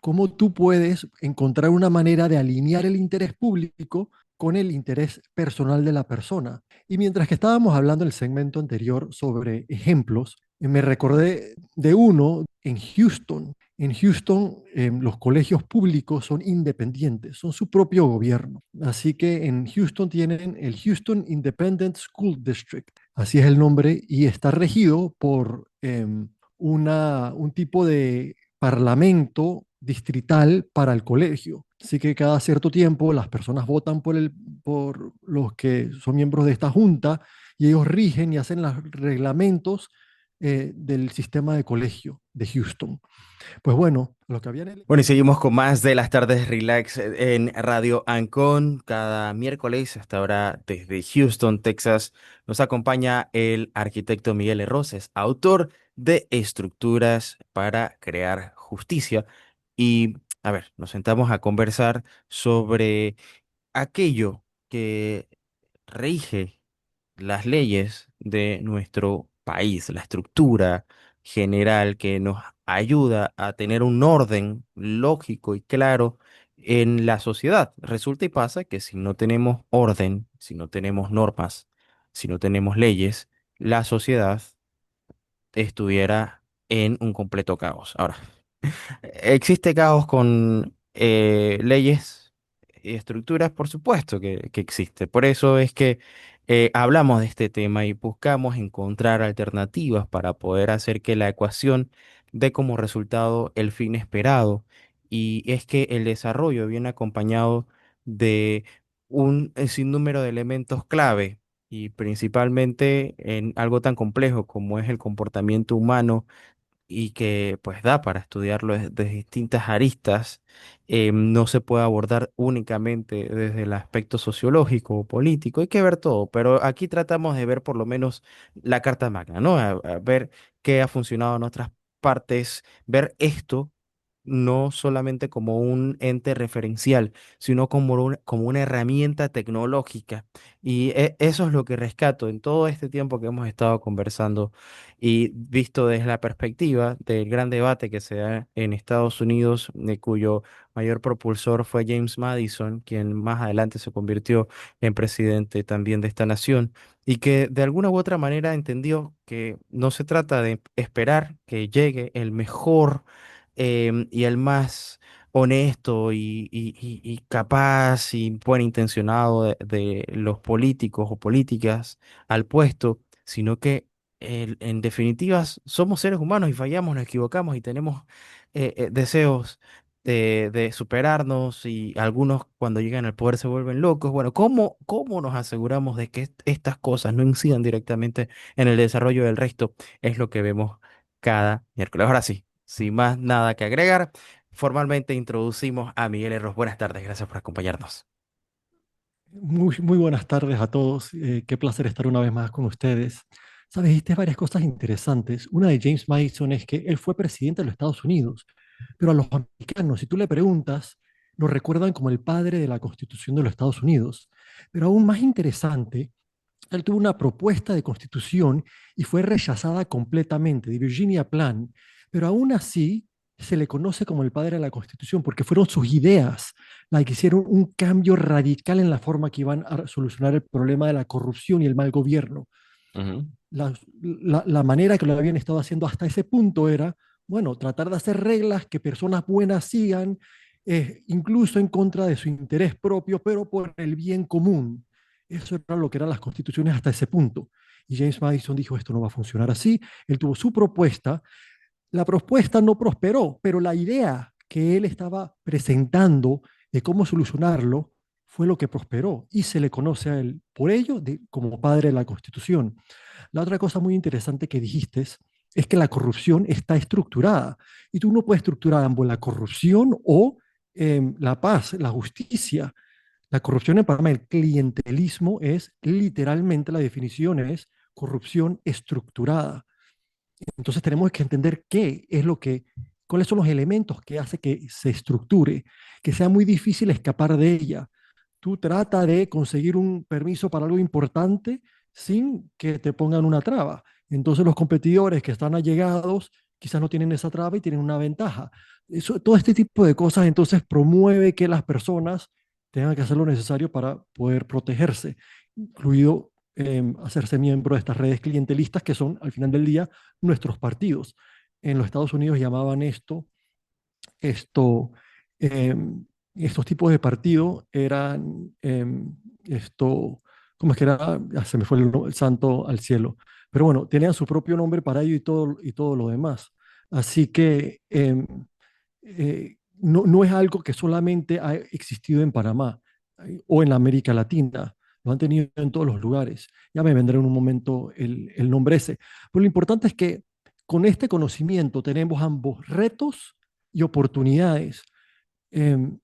cómo tú puedes encontrar una manera de alinear el interés público con el interés personal de la persona. Y mientras que estábamos hablando en el segmento anterior sobre ejemplos, me recordé de uno en Houston. En Houston, los colegios públicos son independientes, son su propio gobierno. Así que en Houston tienen el Houston Independent School District, así es el nombre, y está regido por un tipo de parlamento distrital para el colegio. Así que cada cierto tiempo las personas votan por los que son miembros de esta junta y ellos rigen y hacen los reglamentos del sistema de colegio de Houston. Pues bueno, lo que habían... Bueno, y seguimos con más de las tardes relax en Radio Ancon. Cada miércoles, hasta ahora desde Houston, Texas, nos acompaña el arquitecto Miguel Roses, autor de Estructuras para Crear Justicia. Y, a ver, nos sentamos a conversar sobre aquello que rige las leyes de nuestro país, la estructura general que nos ayuda a tener un orden lógico y claro en la sociedad. Resulta y pasa que si no tenemos orden, si no tenemos normas, si no tenemos leyes, la sociedad estuviera en un completo caos. Ahora, existe caos con leyes y estructuras, por supuesto que existe. Por eso es que hablamos de este tema y buscamos encontrar alternativas para poder hacer que la ecuación dé como resultado el fin esperado. Y es que el desarrollo viene acompañado de un sinnúmero de elementos clave y principalmente en algo tan complejo como es el comportamiento humano y que pues da para estudiarlo desde distintas aristas. No se puede abordar únicamente desde el aspecto sociológico o político, hay que ver todo, pero aquí tratamos de ver por lo menos la carta magna, ¿no? A ver qué ha funcionado en otras partes, ver esto no solamente como un ente referencial, sino como una herramienta tecnológica. Y eso es lo que rescato en todo este tiempo que hemos estado conversando y visto desde la perspectiva del gran debate que se da en Estados Unidos, de cuyo mayor propulsor fue James Madison, quien más adelante se convirtió en presidente también de esta nación, y que de alguna u otra manera entendió que no se trata de esperar que llegue el mejor y el más honesto y capaz y buen intencionado de los políticos o políticas al puesto, sino que en definitivas, somos seres humanos y fallamos, nos equivocamos y tenemos deseos de superarnos y algunos cuando llegan al poder se vuelven locos. Bueno, ¿cómo nos aseguramos de que estas cosas no incidan directamente en el desarrollo del resto? Es lo que vemos cada miércoles. Ahora sí, sin más nada que agregar, formalmente introducimos a Miguel Erros. Buenas tardes, gracias por acompañarnos. Muy buenas tardes a todos. Qué placer estar una vez más con ustedes. Sabes, dijiste varias cosas interesantes. Una de James Madison es que él fue presidente de los Estados Unidos, pero a los americanos, si tú le preguntas, lo recuerdan como el padre de la Constitución de los Estados Unidos. Pero aún más interesante, él tuvo una propuesta de constitución y fue rechazada completamente, de Virginia Plan, pero aún así se le conoce como el padre de la constitución porque fueron sus ideas las que hicieron un cambio radical en la forma que iban a solucionar el problema de la corrupción y el mal gobierno. Ujú. La manera que lo habían estado haciendo hasta ese punto era, bueno, tratar de hacer reglas que personas buenas sigan, incluso en contra de su interés propio, pero por el bien común. Eso era lo que eran las constituciones hasta ese punto. Y James Madison dijo, esto no va a funcionar así. Él tuvo su propuesta. La propuesta no prosperó, pero la idea que él estaba presentando de cómo solucionarlo fue lo que prosperó y se le conoce a él por ello como padre de la Constitución. La otra cosa muy interesante que dijiste es que la corrupción está estructurada y tú no puedes estructurar ambos, la corrupción o la paz, la justicia. La corrupción en Panamá, el clientelismo es literalmente la definición es corrupción estructurada. Entonces tenemos que entender cuáles son los elementos que hace que se estructure, que sea muy difícil escapar de ella. Tú trata de conseguir un permiso para algo importante sin que te pongan una traba. Entonces los competidores que están allegados quizás no tienen esa traba y tienen una ventaja. Todo este tipo de cosas entonces promueve que las personas tengan que hacer lo necesario para poder protegerse, incluido hacerse miembro de estas redes clientelistas que son, al final del día, nuestros partidos. En los Estados Unidos llamaban esto, em, estos tipos de partido eran ¿cómo es que era? Ah, se me fue el santo al cielo. Pero bueno, tenían su propio nombre para ello y todo lo demás. Así que no es algo que solamente ha existido en Panamá o en la América Latina. Lo han tenido en todos los lugares. Ya me vendrá en un momento el nombre ese. Pero lo importante es que con este conocimiento tenemos ambos retos y oportunidades. Em,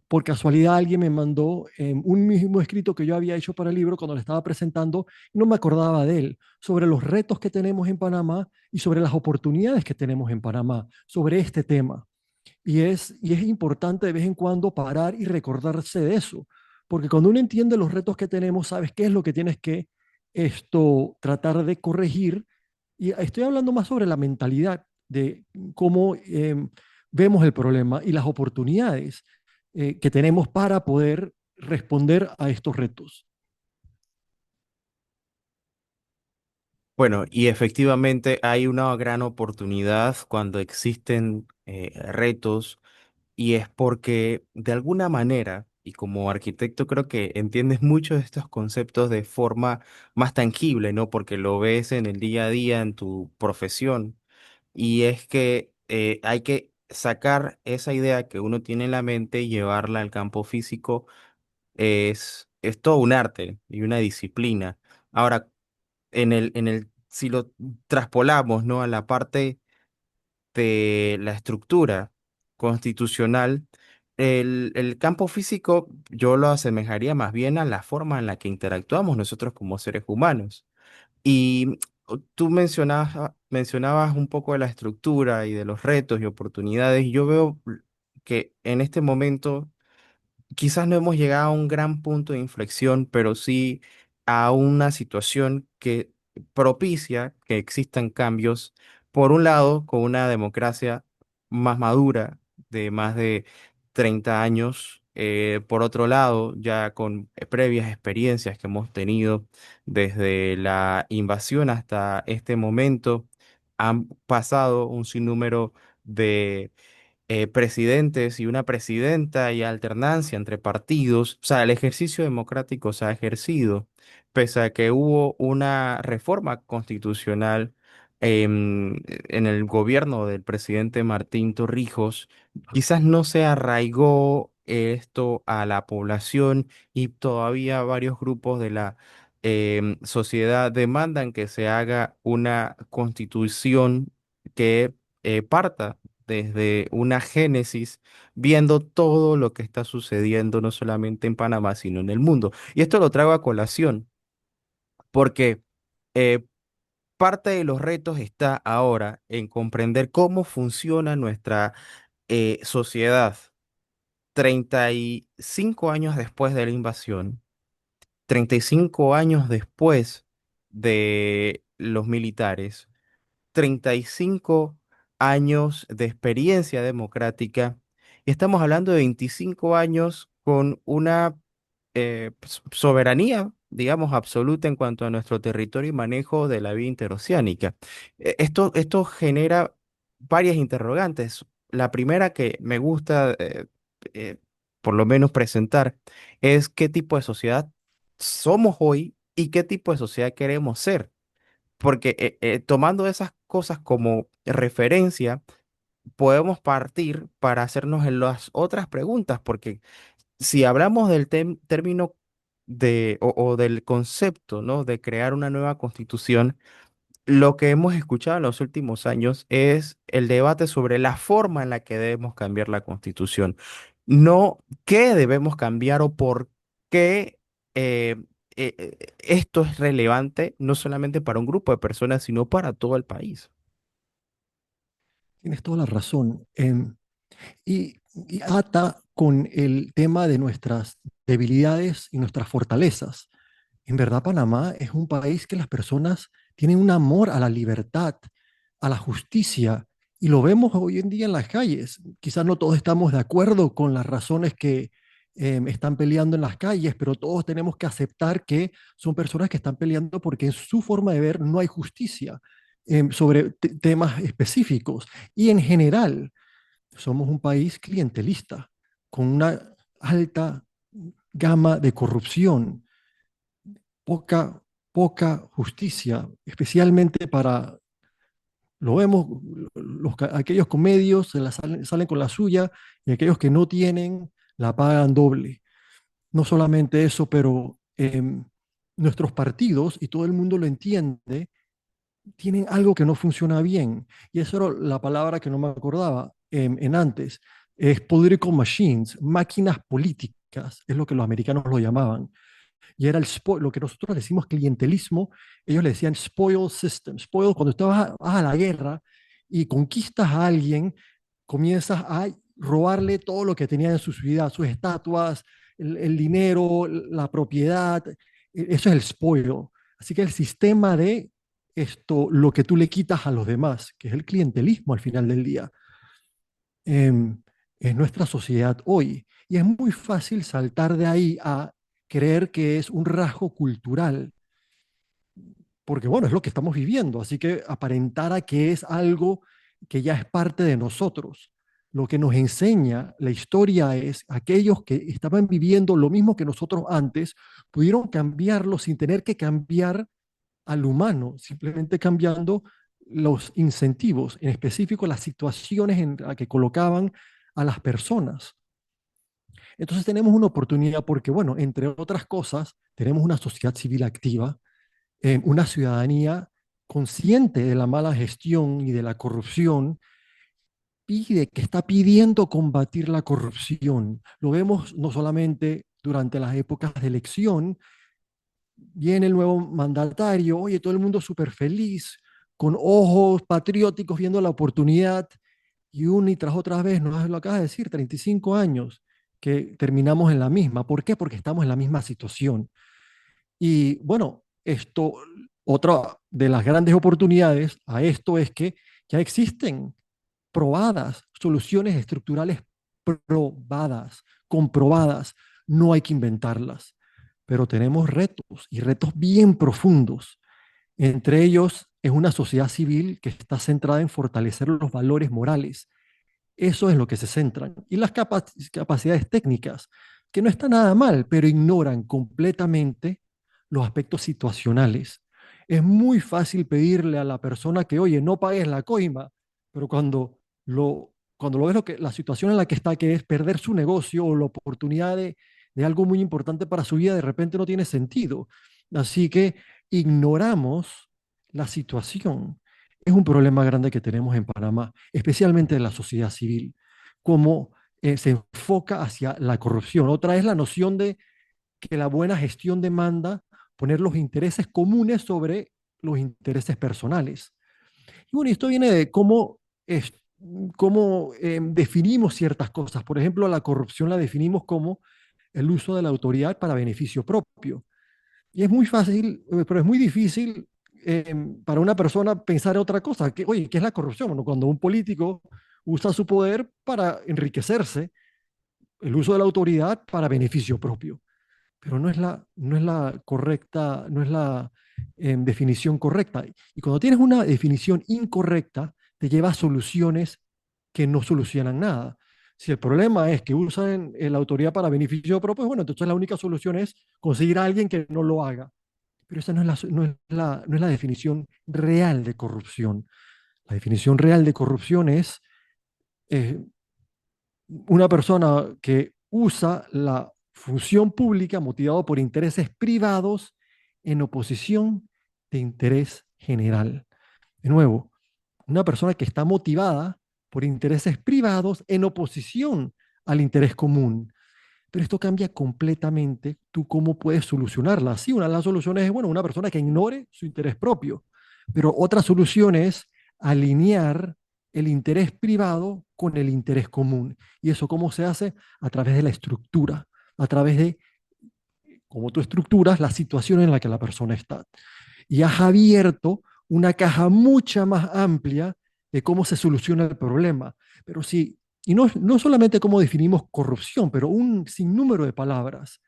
por casualidad alguien me mandó un mismo escrito que yo había hecho para el libro cuando le estaba presentando y no me acordaba de él, sobre los retos que tenemos en Panamá y sobre las oportunidades que tenemos en Panamá, sobre este tema. Y es importante de vez en cuando parar y recordarse de eso, porque cuando uno entiende los retos que tenemos, sabes qué es lo que tienes que tratar de corregir. Y estoy hablando más sobre la mentalidad de cómo vemos el problema y las oportunidades que tenemos para poder responder a estos retos. Bueno, y efectivamente hay una gran oportunidad cuando existen retos y es porque de alguna manera, y como arquitecto creo que entiendes mucho de estos conceptos de forma más tangible, ¿no? Porque lo ves en el día a día, en tu profesión, y es que hay que sacar esa idea que uno tiene en la mente y llevarla al campo físico es todo un arte y una disciplina. Ahora, si lo traspolamos, ¿no? A la parte de la estructura constitucional, el campo físico yo lo asemejaría más bien a la forma en la que interactuamos nosotros como seres humanos. Y tú mencionabas un poco de la estructura y de los retos y oportunidades. Yo veo que en este momento quizás no hemos llegado a un gran punto de inflexión, pero sí a una situación que propicia que existan cambios, por un lado, con una democracia más madura, de más de 30 años, por otro lado, ya con previas experiencias que hemos tenido desde la invasión hasta este momento, han pasado un sinnúmero de presidentes y una presidenta y alternancia entre partidos. O sea, el ejercicio democrático se ha ejercido, pese a que hubo una reforma constitucional en el gobierno del presidente Martín Torrijos. Quizás no se arraigó esto a la población y todavía varios grupos de la sociedad demandan que se haga una constitución que parta desde una génesis, viendo todo lo que está sucediendo no solamente en Panamá, sino en el mundo. Y esto lo traigo a colación, porque eh, parte de los retos está ahora en comprender cómo funciona nuestra sociedad 35 años después de la invasión, 35 años después de los militares, 35 años de experiencia democrática y estamos hablando de 25 años con una soberanía, digamos, absoluta en cuanto a nuestro territorio y manejo de la vía interoceánica. Esto genera varias interrogantes. La primera que me gusta, eh, por lo menos presentar, es qué tipo de sociedad somos hoy y qué tipo de sociedad queremos ser. Porque tomando esas cosas como referencia, podemos partir para hacernos en las otras preguntas, porque si hablamos del término o del concepto, ¿no? De crear una nueva constitución, lo que hemos escuchado en los últimos años es el debate sobre la forma en la que debemos cambiar la constitución, no qué debemos cambiar o por qué esto es relevante no solamente para un grupo de personas, sino para todo el país. Tienes toda la razón. Y ata con el tema de nuestras debilidades y nuestras fortalezas. En verdad, Panamá es un país que las personas tienen un amor a la libertad. a la justicia. Y lo vemos hoy en día en las calles. Quizás no todos estamos de acuerdo con las razones que están peleando en las calles, pero todos tenemos que aceptar que son personas que están peleando porque en su forma de ver no hay justicia sobre temas específicos. Y en general, somos un país clientelista, con una alta gama de corrupción, poca, poca justicia, especialmente para, lo vemos, aquellos con medios salen con la suya y aquellos que no tienen la pagan doble. No solamente eso, pero nuestros partidos, y todo el mundo lo entiende, tienen algo que no funciona bien. Y eso era la palabra que no me acordaba en antes. Es political machines, máquinas políticas, es lo que los americanos lo llamaban. Y era lo que nosotros decimos clientelismo, ellos le decían spoil system. Spoil, cuando usted vas a la guerra y conquistas a alguien, comienzas a robarle todo lo que tenía en su ciudad, sus estatuas, el dinero, la propiedad. Eso es el spoil. Así que el sistema de esto, lo que tú le quitas a los demás, que es el clientelismo al final del día, em, es nuestra sociedad hoy. Y es muy fácil saltar de ahí a creer que es un rasgo cultural, porque bueno, es lo que estamos viviendo, así que aparentara que es algo que ya es parte de nosotros. Lo que nos enseña la historia es aquellos que estaban viviendo lo mismo que nosotros antes, pudieron cambiarlo sin tener que cambiar al humano, simplemente cambiando los incentivos, en específico las situaciones en las que colocaban a las personas. Entonces tenemos una oportunidad porque, bueno, entre otras cosas, tenemos una sociedad civil activa, una ciudadanía consciente de la mala gestión y de la corrupción, que está pidiendo combatir la corrupción. Lo vemos no solamente durante las épocas de elección, viene el nuevo mandatario, oye, todo el mundo súper feliz, con ojos patrióticos viendo la oportunidad, y una y tras otra vez, no lo acabas de decir, 35 años que terminamos en la misma. ¿Por qué? Porque estamos en la misma situación. Y bueno, otra de las grandes oportunidades a esto es que ya existen probadas soluciones estructurales probadas, comprobadas. No hay que inventarlas, pero tenemos retos y retos bien profundos. Entre ellos es una sociedad civil que está centrada en fortalecer los valores morales. Eso es lo que se centran. Y las capacidades técnicas, que no está nada mal, pero ignoran completamente los aspectos situacionales. Es muy fácil pedirle a la persona que, oye, no pagues la coima, pero cuando lo ves la situación en la que está, que es perder su negocio o la oportunidad de algo muy importante para su vida, de repente no tiene sentido. Así que ignoramos la situación. Es un problema grande que tenemos en Panamá, especialmente en la sociedad civil, cómo se enfoca hacia la corrupción. Otra es la noción de que la buena gestión demanda poner los intereses comunes sobre los intereses personales. Y bueno, esto viene de cómo definimos ciertas cosas. Por ejemplo, la corrupción la definimos como el uso de la autoridad para beneficio propio. Y es muy fácil, pero es muy difícil para una persona pensar en otra cosa. Que, oye, ¿qué es la corrupción? Bueno, cuando un político usa su poder para enriquecerse, el uso de la autoridad para beneficio propio. Pero no es la correcta, no es la definición correcta. Y cuando tienes una definición incorrecta, te lleva a soluciones que no solucionan nada. Si el problema es que usan la autoridad para beneficio propio, bueno, entonces la única solución es conseguir a alguien que no lo haga. Pero esa no es la definición real de corrupción. La definición real de corrupción es eh, una persona que usa la función pública motivado por intereses privados en oposición de interés general. De nuevo, una persona que está motivada por intereses privados en oposición al interés común. Pero esto cambia completamente tú cómo puedes solucionarla. Sí, una de las soluciones es, bueno, una persona que ignore su interés propio, pero otra solución es alinear el interés privado con el interés común. ¿Y eso cómo se hace? A través de la estructura, a través de cómo tú estructuras la situación en la que la persona está. Y has abierto una caja mucha más amplia de cómo se soluciona el problema. Pero sí, y no solamente cómo definimos corrupción, pero un sinnúmero de palabras.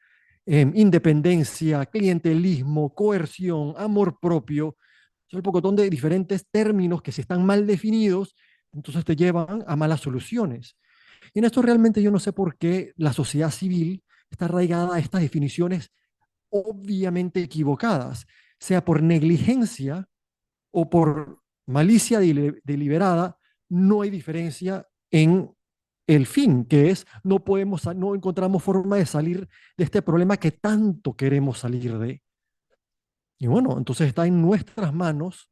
Independencia, clientelismo, coerción, amor propio, son un pocotón de diferentes términos que si están mal definidos, entonces te llevan a malas soluciones. Y en esto realmente yo no sé por qué la sociedad civil está arraigada a estas definiciones obviamente equivocadas, sea por negligencia o por malicia deliberada, no hay diferencia en el fin, que es no encontramos forma de salir de este problema que tanto queremos salir de. Y bueno, entonces está en nuestras manos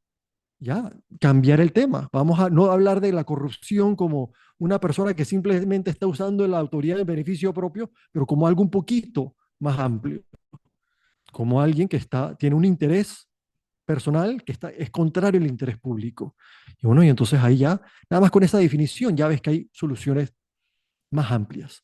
ya cambiar el tema. Vamos a no hablar de la corrupción como una persona que simplemente está usando la autoridad en beneficio propio, pero como algo un poquito más amplio, como alguien que tiene un interés personal que es contrario al interés público. Y bueno, y entonces ahí ya, nada más con esa definición, ya ves que hay soluciones más amplias.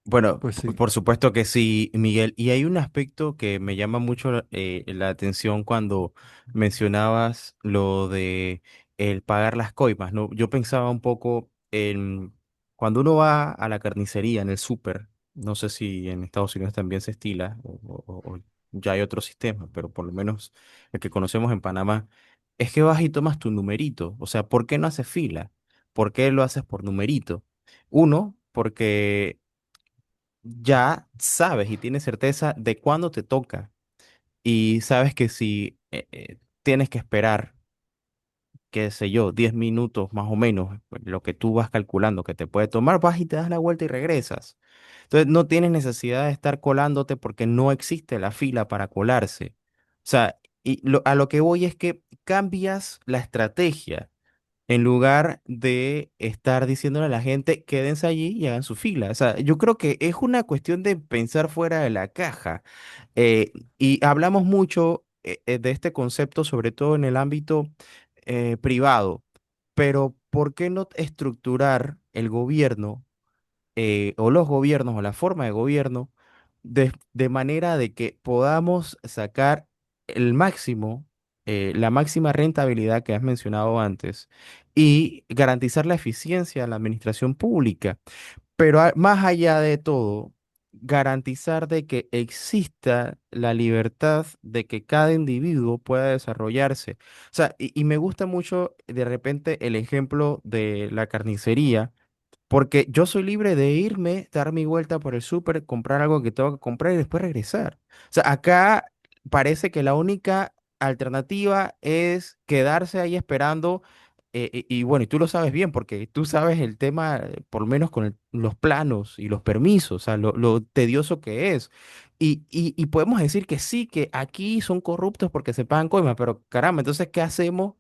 Bueno, Pues sí. por supuesto que sí, Miguel. Y hay un aspecto que me llama mucho la atención cuando mencionabas lo de el pagar las coimas, ¿no? Yo pensaba un poco en cuando uno va a la carnicería en el súper, no sé si en Estados Unidos también se estila o ya hay otro sistema, pero por lo menos el que conocemos en Panamá, es que vas y tomas tu numerito. O sea, ¿por qué no haces fila? ¿Por qué lo haces por numerito? Uno, porque ya sabes y tienes certeza de cuándo te toca y sabes que si tienes que esperar, qué sé yo, 10 minutos más o menos, pues, lo que tú vas calculando que te puede tomar, vas y te das la vuelta y regresas. Entonces no tienes necesidad de estar colándote porque no existe la fila para colarse. O sea, a lo que voy es que cambias la estrategia en lugar de estar diciéndole a la gente, quédense allí y hagan su fila. O sea, yo creo que es una cuestión de pensar fuera de la caja. Y hablamos mucho de este concepto, sobre todo en el ámbito privado, pero ¿por qué no estructurar el gobierno o los gobiernos o la forma de gobierno de manera de que podamos sacar el máximo, la máxima rentabilidad que has mencionado antes y garantizar la eficiencia de la administración pública? Pero más allá de todo, garantizar de que exista la libertad de que cada individuo pueda desarrollarse. O sea, y me gusta mucho de repente el ejemplo de la carnicería porque yo soy libre de irme, dar mi vuelta por el súper, comprar algo que tengo que comprar y después regresar. O sea, acá parece que la única alternativa es quedarse ahí esperando. Y bueno, y tú lo sabes bien, porque tú sabes el tema, por lo menos con los planos y los permisos, o sea, lo tedioso que es. Y podemos decir que sí, que aquí son corruptos porque se pagan coimas, pero caramba, entonces, ¿qué hacemos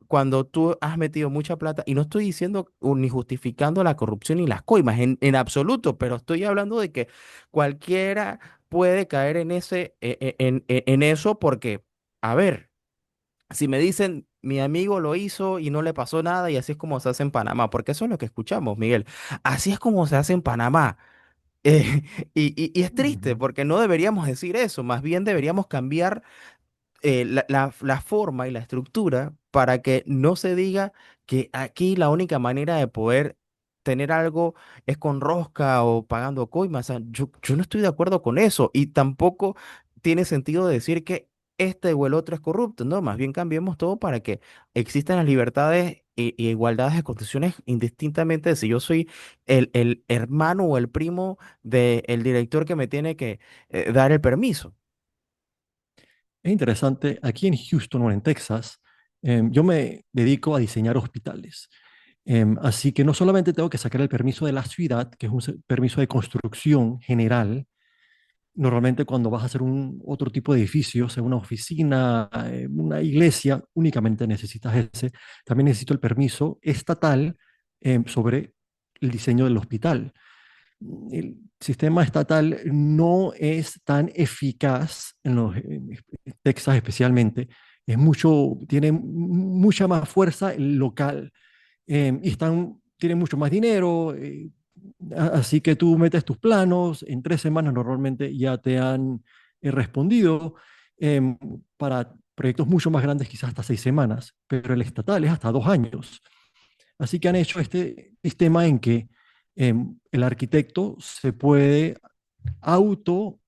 cuando tú has metido mucha plata? Y no estoy diciendo ni justificando la corrupción y las coimas en absoluto, pero estoy hablando de que cualquiera puede caer en en eso porque, a ver, si me dicen, mi amigo lo hizo y no le pasó nada y así es como se hace en Panamá, porque eso es lo que escuchamos, Miguel. Así es como se hace en Panamá. Y es triste Ujú. porque no deberíamos decir eso, más bien deberíamos cambiar la forma y la estructura para que no se diga que aquí la única manera de poder tener algo es con rosca o pagando coimas. O sea, yo no estoy de acuerdo con eso y tampoco tiene sentido decir que este o el otro es corrupto. No, más bien cambiemos todo para que existan las libertades y igualdades de condiciones indistintamente de si yo soy el hermano o el primo del director que me tiene que dar el permiso. Es interesante, aquí en Houston o en Texas, yo me dedico a diseñar hospitales. Así que no solamente tengo que sacar el permiso de la ciudad, que es un permiso de construcción general. Normalmente cuando vas a hacer otro tipo de edificio, sea una oficina, una iglesia, únicamente necesitas ese. También necesito el permiso estatal sobre el diseño del hospital. El sistema estatal no es tan eficaz en Texas especialmente. Tiene mucha más fuerza el local y tienen mucho más dinero. Así que tú metes tus planos, en 3 semanas normalmente ya te han respondido. Para proyectos mucho más grandes, quizás hasta 6 semanas, pero el estatal es hasta 2 años. Así que han hecho este sistema en que el arquitecto se puede auto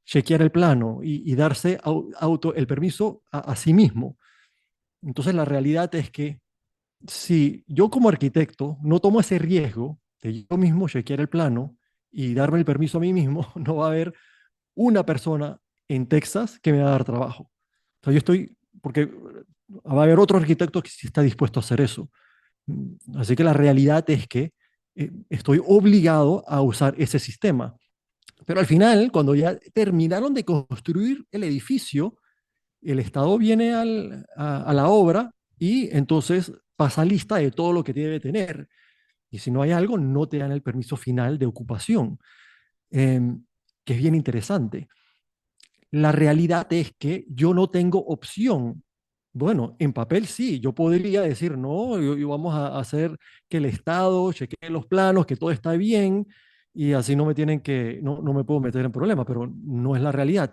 chequear el plano y darse auto el permiso a sí mismo. Entonces la realidad es que si yo como arquitecto no tomo ese riesgo de yo mismo chequear el plano y darme el permiso a mí mismo, no va a haber una persona en Texas que me va a dar trabajo. O sea, yo estoy, porque va a haber otro arquitecto que sí está dispuesto a hacer eso. Así que la realidad es que estoy obligado a usar ese sistema. Pero al final, cuando ya terminaron de construir el edificio, el Estado viene a la obra y entonces pasa lista de todo lo que debe tener. Y si no hay algo, no te dan el permiso final de ocupación, eh, que es bien interesante. La realidad es que yo no tengo opción. Bueno, en papel sí, yo podría decir, no, yo vamos a hacer que el Estado chequee los planos, que todo está bien, y así no me tienen que, no me puedo meter en problemas, pero no es la realidad.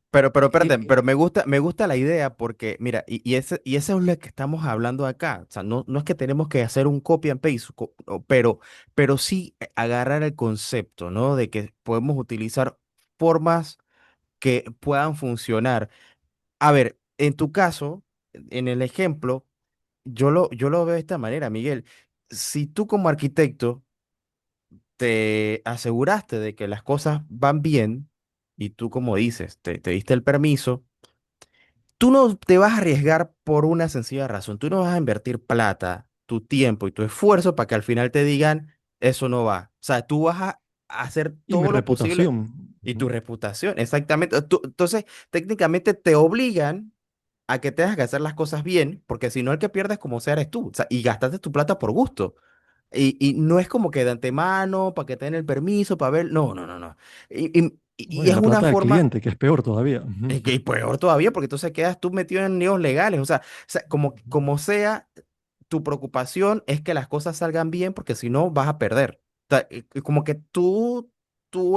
Pero espérate, Eh, pero me gusta la idea porque, mira, y eso es lo que estamos hablando acá. O sea, no es que tenemos que hacer un copy and paste, pero sí agarrar el concepto, ¿no? De que podemos utilizar formas que puedan funcionar. A ver, en tu caso, en el ejemplo, yo lo veo de esta manera, Miguel. Si tú como arquitecto te aseguraste de que las cosas van bien y tú, como dices, te diste el permiso. Tú no te vas a arriesgar por una sencilla razón. Tú no vas a invertir plata, tu tiempo y tu esfuerzo para que al final te digan, eso no va. O sea, tú vas a hacer y mi todo lo posible reputación. y tu reputación, exactamente. Entonces, técnicamente te obligan a que tengas que hacer las cosas bien, porque si no, el que pierdes como sea eres tú. O sea, y gastaste tu plata por gusto. Y no es como que de antemano, para que te den el permiso, para ver. No, no, no, no. Y Bueno, y es la una plata del forma. cliente, que es peor todavía. Es que peor todavía, porque entonces quedas tú metido en líos legales. O sea, como sea, tu preocupación es que las cosas salgan bien, porque si no, vas a perder. O sea, como que tú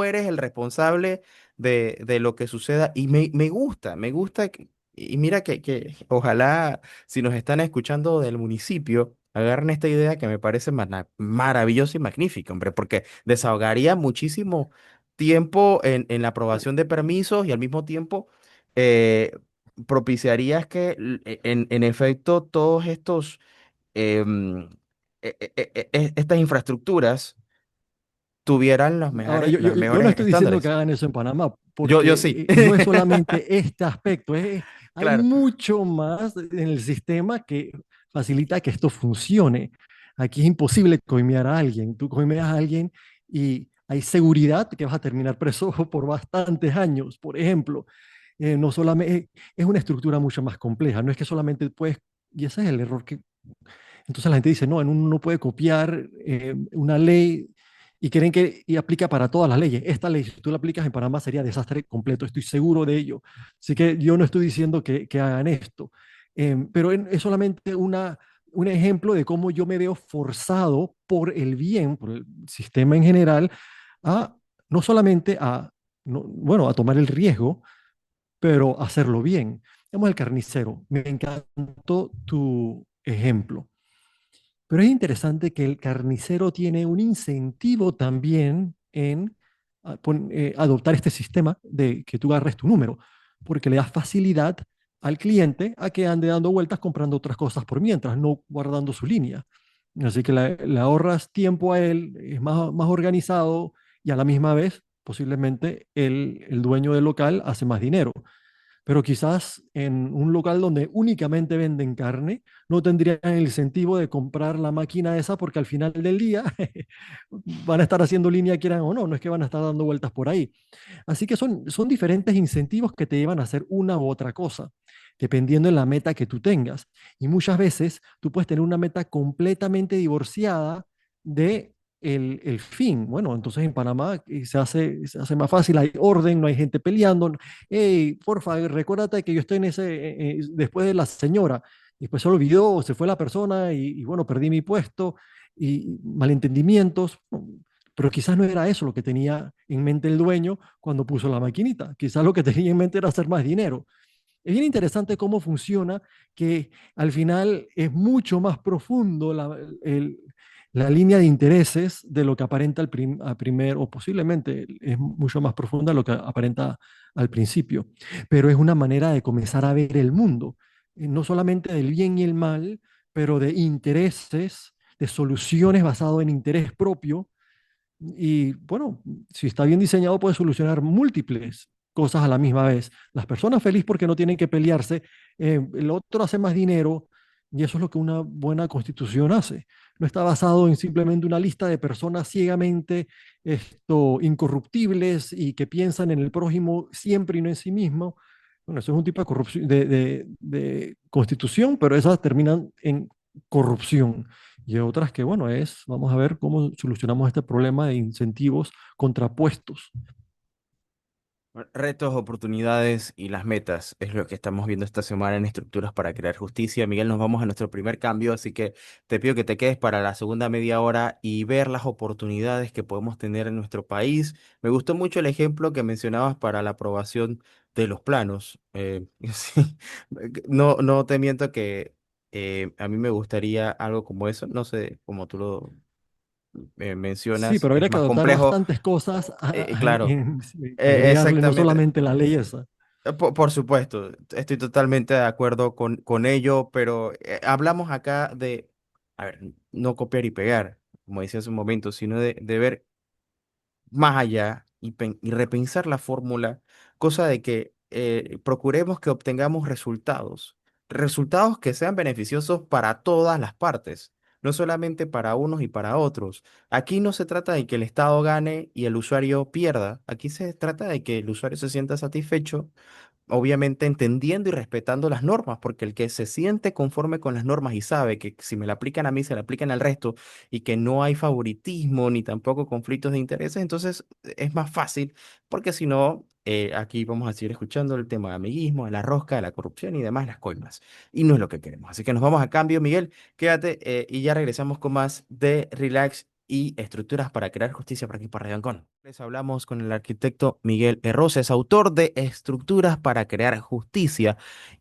eres el responsable de lo que suceda. Y me gusta. Y mira que ojalá, si nos están escuchando del municipio, agarren esta idea que me parece maravillosa y magnífica, hombre, porque desahogaría muchísimo tiempo en la aprobación de permisos y al mismo tiempo eh, propiciarías que en efecto todos estos em, estas infraestructuras tuvieran Ahora, los yo no mejores estoy diciendo que estándares. hagan eso en Panamá, Yo porque sí, no es solamente este aspecto, hay claro. mucho más en el sistema que facilita que esto funcione. Aquí es imposible coimear a alguien. Tú coimeas a alguien y hay seguridad que vas a terminar preso por bastantes años. Por ejemplo, no solamente es una estructura mucho más compleja, no es que solamente puedes, y ese es el error que entonces la gente dice, no, en uno no puede copiar una ley y creen que y aplica para todas las leyes. Esta ley, si tú la aplicas en Panamá, sería desastre completo, estoy seguro de ello. Así que yo no estoy diciendo que hagan esto, pero es solamente un ejemplo de cómo yo me veo forzado por el bien, por el sistema en general, a no solamente bueno, a tomar el riesgo, pero hacerlo bien. Vamos el carnicero. Me encantó tu ejemplo. Pero es interesante que el carnicero tiene un incentivo también en adoptar este sistema de que tú agarres tu número, porque le das facilidad al cliente a que ande dando vueltas comprando otras cosas por mientras, no guardando su línea. Así que le ahorras tiempo a él, es más organizado y a la misma vez posiblemente el dueño del local hace más dinero, pero quizás en un local donde únicamente venden carne, no tendrían el incentivo de comprar la máquina esa porque al final del día van a estar haciendo línea quieran o no, no es que van a estar dando vueltas por ahí. Así que son diferentes incentivos que te llevan a hacer una u otra cosa, dependiendo de la meta que tú tengas. Y muchas veces tú puedes tener una meta completamente divorciada de el fin. Bueno, entonces en Panamá se hace más fácil, hay orden, no hay gente peleando. Hey, porfa, recuérdate que yo estoy en después de la señora. Después se olvidó, se fue la persona y bueno, perdí mi puesto y malentendimientos. pero quizás no era eso lo que tenía en mente el dueño cuando puso la maquinita, quizás lo que tenía en mente era hacer más dinero. Es bien interesante cómo funciona, que al final es mucho más profundo la línea de intereses de lo que aparenta a primer, o posiblemente es mucho más profunda de lo que aparenta al principio. Pero es una manera de comenzar a ver el mundo, no solamente del bien y el mal, pero de intereses, de soluciones basado en interés propio. Y bueno, si está bien diseñado, puede solucionar múltiples cosas a la misma vez. Las personas felices porque no tienen que pelearse, el otro hace más dinero, y eso es lo que una buena constitución hace. No está basado en simplemente una lista de personas ciegamente incorruptibles y que piensan en el prójimo siempre y no en sí mismo. Bueno, eso es un tipo de corrupción, de constitución, pero esas terminan en corrupción. Y otras que, bueno, vamos a ver cómo solucionamos este problema de incentivos contrapuestos. Retos, oportunidades y las metas es lo que estamos viendo esta semana en Estructuras para Crear Justicia. Miguel, nos vamos a nuestro primer cambio, así que te pido que te quedes para la segunda media hora y ver las oportunidades que podemos tener en nuestro país. Me gustó mucho el ejemplo que mencionabas para la aprobación de los planos. Sí, no te miento que a mí me gustaría algo como eso. No sé, como tú lo Sí, mencionas, pero es habría que más adoptar complejo. bastantes cosas Claro. y agregarle no Exactamente. solamente la ley esa. Por supuesto, estoy totalmente de acuerdo con ello, pero hablamos acá de, a ver, no copiar y pegar, como decía hace un momento, sino de ver más allá y repensar la fórmula, cosa de que procuremos que obtengamos resultados, resultados que sean beneficiosos para todas las partes, no solamente para unos y para otros. Aquí no se trata de que el Estado gane y el usuario pierda, aquí se trata de que el usuario se sienta satisfecho, obviamente entendiendo y respetando las normas, porque el que se siente conforme con las normas y sabe que si me la aplican a mí, se la aplican al resto y que no hay favoritismo ni tampoco conflictos de intereses, entonces es más fácil, porque si no, aquí vamos a seguir escuchando el tema de amiguismo, de la rosca, de la corrupción y demás, las coimas. Y no es lo que queremos. Así que nos vamos a cambio, Miguel, quédate y ya regresamos con más de Relax y estructuras para crear justicia por aquí, por Radio Ancón. Les hablamos con el arquitecto Miguel Herroses, autor de Estructuras para crear justicia.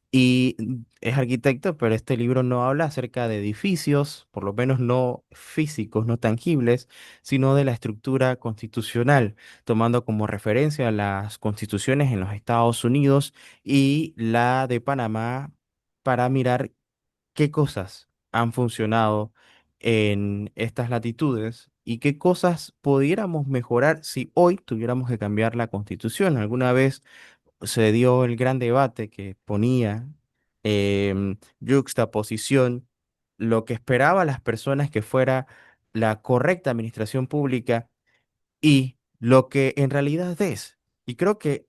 Y es arquitecto, pero este libro no habla acerca de edificios, por lo menos no físicos, no tangibles, sino de la estructura constitucional, tomando como referencia las constituciones en los Estados Unidos y la de Panamá para mirar qué cosas han funcionado en estas latitudes y qué cosas pudiéramos mejorar si hoy tuviéramos que cambiar la constitución. Alguna vez se dio el gran debate que ponía yuxtaposición lo que esperaba las personas que fuera la correcta administración pública y lo que en realidad es. Y creo que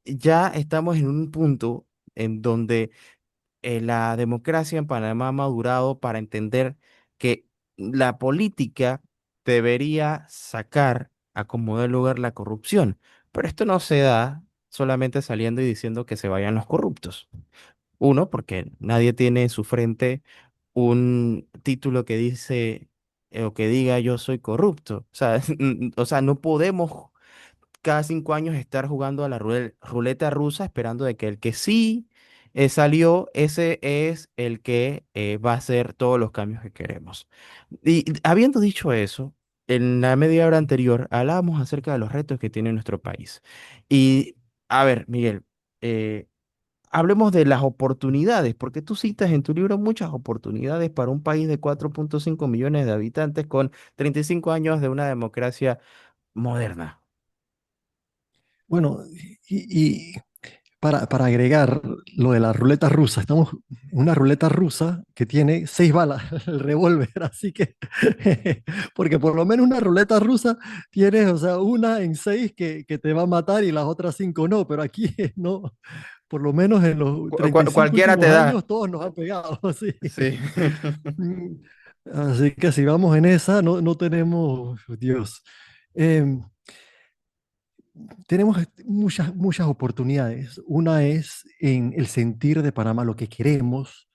ya estamos en un punto en donde la democracia en Panamá ha madurado para entender que la política debería sacar a como dé lugar la corrupción. Pero esto no se da solamente saliendo y diciendo que se vayan los corruptos. Uno, porque nadie tiene en su frente un título que dice o que diga yo soy corrupto. O sea, o sea, no podemos cada 5 años estar jugando a la ruleta rusa esperando de que el que sí salió, ese es el que va a hacer todos los cambios que queremos. Y habiendo dicho eso, en la media hora anterior hablábamos acerca de los retos que tiene nuestro país. Y a ver, Miguel, eh, hablemos de las oportunidades, porque tú citas en tu libro muchas oportunidades para un país de 4,5 millones de habitantes con 35 años de una democracia moderna. Bueno, y para agregar lo de la ruleta rusa, estamos en una ruleta rusa que tiene 6 balas, el revólver, así que, porque por lo menos una ruleta rusa tienes, o sea, una en 6 que te va a matar y las otras 5 no, pero aquí no, por lo menos en los 35 Cualquiera te últimos da. años todos nos han pegado, así. Sí. Mm, Así que si vamos en esa, no tenemos, Dios. Em, Tenemos muchas oportunidades. Una es en el sentir de Panamá, lo que queremos.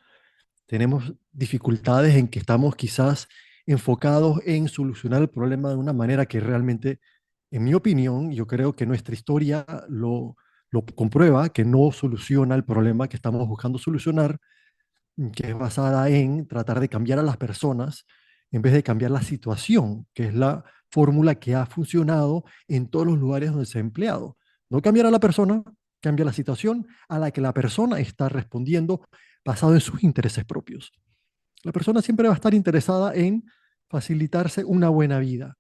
Tenemos dificultades en que estamos quizás enfocados en solucionar el problema de una manera que realmente, en mi opinión, yo creo que nuestra historia lo comprueba, que no soluciona el problema que estamos buscando solucionar, que es basada en tratar de cambiar a las personas en vez de cambiar la situación, que es la fórmula que ha funcionado en todos los lugares donde se ha empleado. No cambiar a la persona, cambia la situación a la que la persona está respondiendo basado en sus intereses propios. La persona siempre va a estar interesada en facilitarse una buena vida.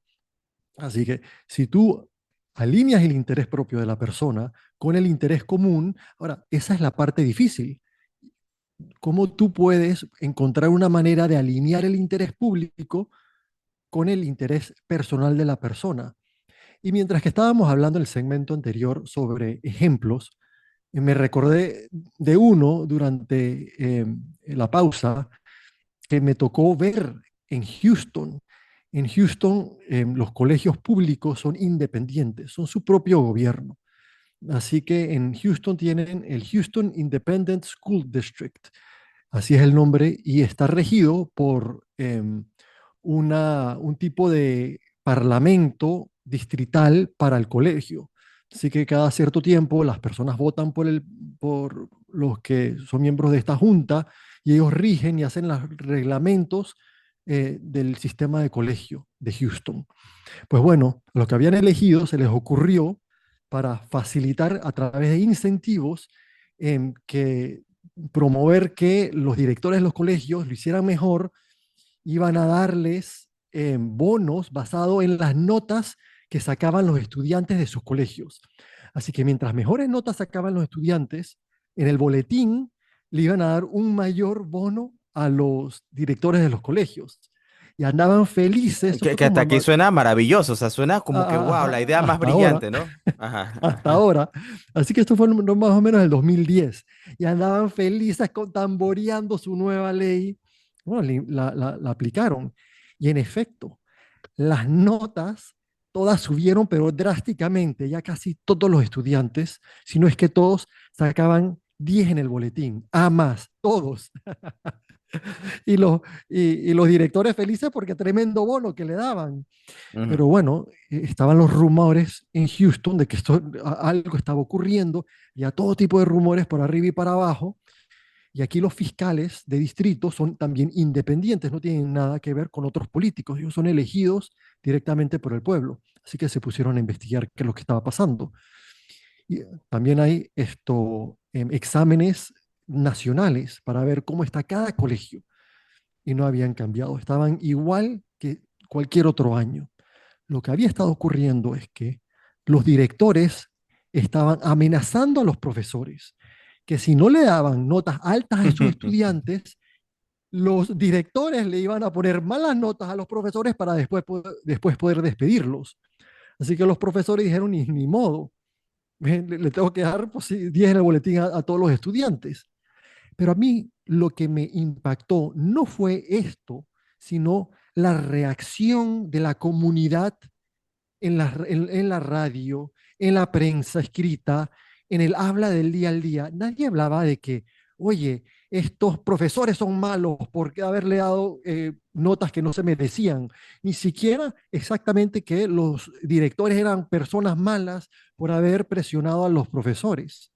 Así que si tú alineas el interés propio de la persona con el interés común, ahora, esa es la parte difícil. ¿Cómo tú puedes encontrar una manera de alinear el interés público con el interés personal de la persona? Y mientras que estábamos hablando en el segmento anterior sobre ejemplos, me recordé de uno durante la pausa que me tocó ver en Houston. En Houston, los colegios públicos son independientes, son su propio gobierno. Así que en Houston tienen el Houston Independent School District, así es el nombre, y está regido por un tipo de parlamento distrital para el colegio. Así que cada cierto tiempo las personas votan por los que son miembros de esta junta y ellos rigen y hacen los reglamentos del sistema de colegio de Houston. Pues bueno, los que habían elegido se les ocurrió para facilitar a través de incentivos que promover que los directores de los colegios lo hicieran mejor, iban a darles bonos basados en las notas que sacaban los estudiantes de sus colegios. Así que mientras mejores notas sacaban los estudiantes, en el boletín le iban a dar un mayor bono a los directores de los colegios. Y andaban felices, eso fue Que hasta como aquí suena maravilloso, o sea, suena como que, wow, la idea más hasta ahora, brillante, ¿no? Ajá, hasta ajá. ahora. Así que esto fue más o menos el 2010. Y andaban felices tamboreando su nueva ley. Bueno, la aplicaron. Y en efecto, las notas todas subieron, pero drásticamente. Ya casi todos los estudiantes, si no es que todos, sacaban 10 en el boletín. A más, todos. Y y los directores felices porque tremendo bono que le daban. Ujú. Pero bueno, estaban los rumores en Houston de que algo estaba ocurriendo, y a todo tipo de rumores por arriba y para abajo. Y aquí los fiscales de distrito son también independientes, no tienen nada que ver con otros políticos, ellos son elegidos directamente por el pueblo. Así que se pusieron a investigar qué es lo que estaba pasando. Y también hay exámenes nacionales para ver cómo está cada colegio, y no habían cambiado, estaban igual que cualquier otro año. Lo que había estado ocurriendo es que los directores estaban amenazando a los profesores, que si no le daban notas altas a sus estudiantes, los directores le iban a poner malas notas a los profesores para después poder despedirlos. Así que los profesores dijeron, ni modo, le tengo que dar pues, sí, 10 en el boletín a todos los estudiantes. Pero a mí lo que me impactó no fue esto, sino la reacción de la comunidad en la radio, en la prensa escrita, en el habla del día al día. Nadie hablaba de que, oye, estos profesores son malos por haberle dado notas que no se merecían. Ni siquiera exactamente que los directores eran personas malas por haber presionado a los profesores.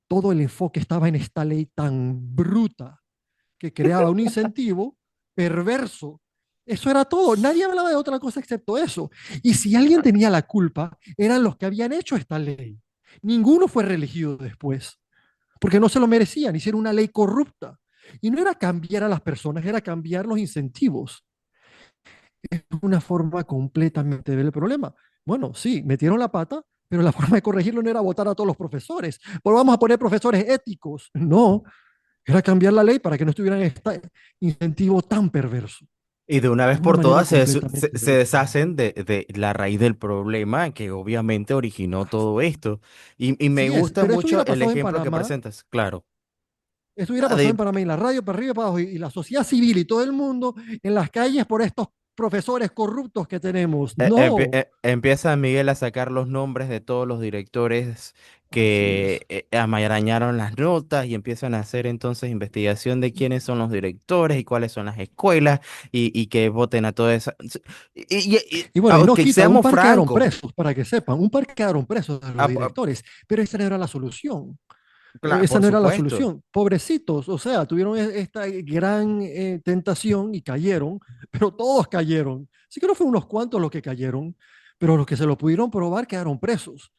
Todo el enfoque estaba en esta ley tan bruta que creaba un incentivo perverso. Eso era todo. Nadie hablaba de otra cosa excepto eso. Y si alguien tenía la culpa, eran los que habían hecho esta ley. Ninguno fue reelegido después, porque no se lo merecían. Hicieron una ley corrupta. Y no era cambiar a las personas, era cambiar los incentivos. Es una forma completamente de ver el problema. Bueno, sí, metieron la pata, pero la forma de corregirlo no era votar a todos los profesores. Pero vamos a poner profesores éticos. No, era cambiar la ley para que no estuvieran este incentivo tan perverso. Y de una vez Una por manera todas se, completamente de se ver el problema. deshacen de la raíz del problema que obviamente originó todo esto. Y me Sí es, gusta pero eso mucho hubiera el pasado en ejemplo que Panamá, presentas, claro. eso hubiera Ah, pasado en Panamá, y la radio para arriba y para abajo, y la sociedad civil y todo el mundo en las calles por estos profesores corruptos que tenemos. No, Empieza Miguel a sacar los nombres de todos los directores así es. que amañaron las notas y empiezan a hacer entonces investigación de quiénes son los directores y cuáles son las escuelas y que voten a toda esa... Y bueno, y no Aunque quitan, un seamos par quedaron francos, presos, para que sepan, un par quedaron presos de los ah, ah, directores, pero esa no era la solución. Esa por no era la supuesto. solución. Pobrecitos, o sea, tuvieron esta gran tentación y cayeron, pero todos cayeron. Sí que no fueron unos cuantos los que cayeron, pero los que se lo pudieron probar quedaron presos.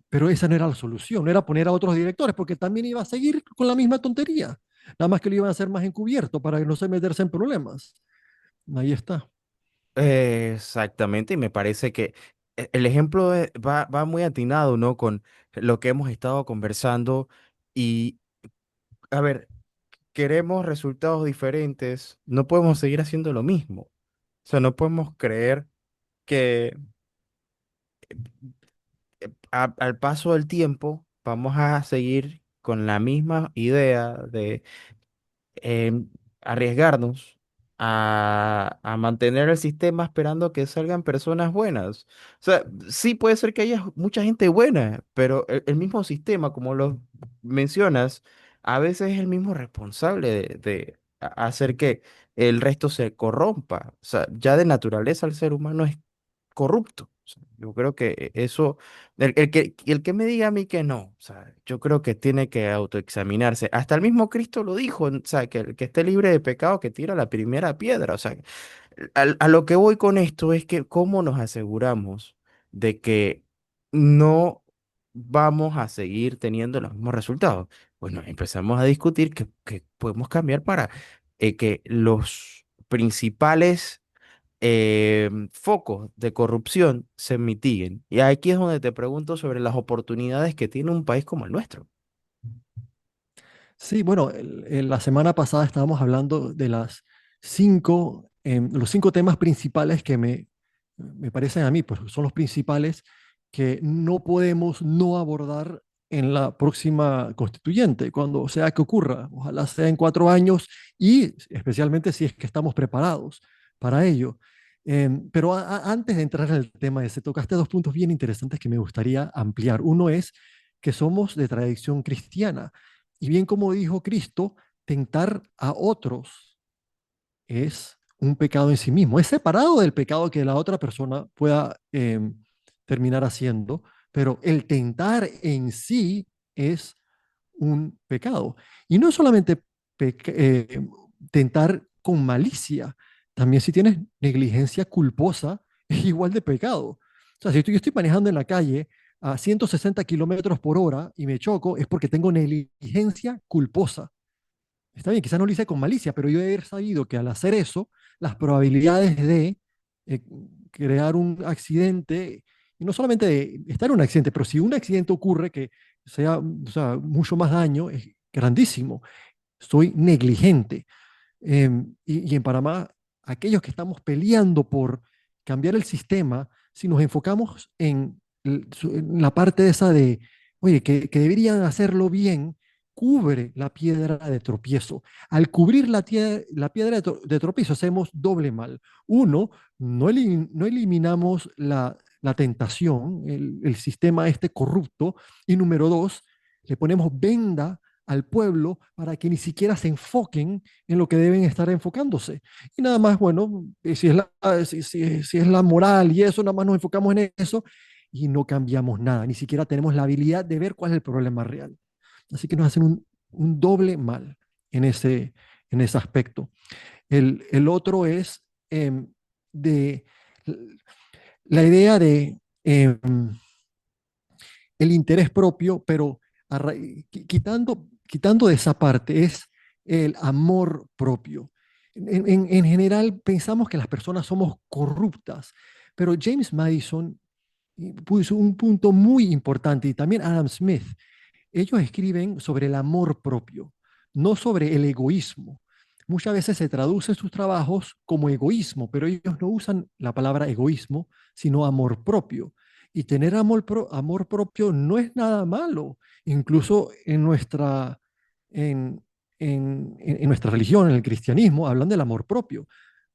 Pero esa no era la solución, no era poner a otros directores, porque también iba a seguir con la misma tontería. Nada más que lo iban a hacer más encubierto para no se meterse en problemas. Ahí está. Exactamente, y me parece que el ejemplo va muy atinado, ¿no? Con lo que hemos estado conversando y, a ver, queremos resultados diferentes, no podemos seguir haciendo lo mismo. O sea, no podemos creer que al paso del tiempo vamos a seguir con la misma idea de em, arriesgarnos a mantener el sistema esperando que salgan personas buenas. O sea, sí puede ser que haya mucha gente buena, pero el mismo sistema, como lo mencionas, a veces es el mismo responsable de hacer que el resto se corrompa. O sea, ya de naturaleza el ser humano es corrupto. O sea, yo creo que eso, el que me diga a mí que no, o sea, yo creo que tiene que autoexaminarse. Hasta el mismo Cristo lo dijo, o sea, que el que esté libre de pecado que tira la primera piedra. O sea, a lo que voy con esto es que cómo nos aseguramos de que no vamos a seguir teniendo los mismos resultados. Bueno, empezamos a discutir que podemos cambiar para que los principales focos de corrupción se mitiguen. Y aquí es donde te pregunto sobre las oportunidades que tiene un país como el nuestro. Sí, bueno, la semana pasada estábamos hablando de los 5 temas principales que me parecen a mí, pues son los principales que no podemos no abordar en la próxima constituyente, cuando sea que ocurra. Ojalá sea en 4 años y especialmente si es que estamos preparados para ello. Pero antes de entrar en el tema ese, tocaste 2 puntos bien interesantes que me gustaría ampliar. Uno es que somos de tradición cristiana. Y bien como dijo Cristo, tentar a otros es un pecado en sí mismo. Es separado del pecado que la otra persona pueda terminar haciendo, pero el tentar en sí es un pecado. Y no solamente tentar con malicia, también si tienes negligencia culposa, es igual de pecado. O sea, si yo estoy manejando en la calle a 160 kilómetros por hora y me choco, es porque tengo negligencia culposa. Está bien, quizás no lo hice con malicia, pero yo he haber sabido que al hacer eso, las probabilidades de eh, crear un accidente, y no solamente de estar en un accidente, pero si un accidente ocurre que sea, o sea, mucho más daño, es grandísimo. Soy negligente. Y en Panamá, aquellos que estamos peleando por cambiar el sistema, si nos enfocamos en la parte esa de, oye, que deberían hacerlo bien, cubre la piedra de tropiezo. Al cubrir la piedra de tropiezo hacemos doble mal. Uno, no eliminamos la tentación, el sistema este corrupto. Y número dos, le ponemos venda al pueblo para que ni siquiera se enfoquen en lo que deben estar enfocándose. Y nada más, bueno, si es la moral y eso, nada más nos enfocamos en eso y no cambiamos nada, ni siquiera tenemos la habilidad de ver cuál es el problema real. Así que nos hacen un doble mal en ese aspecto. El otro es de la idea de el interés propio, pero quitando de esa parte es el amor propio. En general pensamos que las personas somos corruptas, pero James Madison puso un punto muy importante y también Adam Smith. Ellos escriben sobre el amor propio, no sobre el egoísmo. Muchas veces se traducen sus trabajos como egoísmo, pero ellos no usan la palabra egoísmo, sino amor propio. Y tener amor propio no es nada malo. Incluso en, en nuestra religión, en el cristianismo, hablan del amor propio.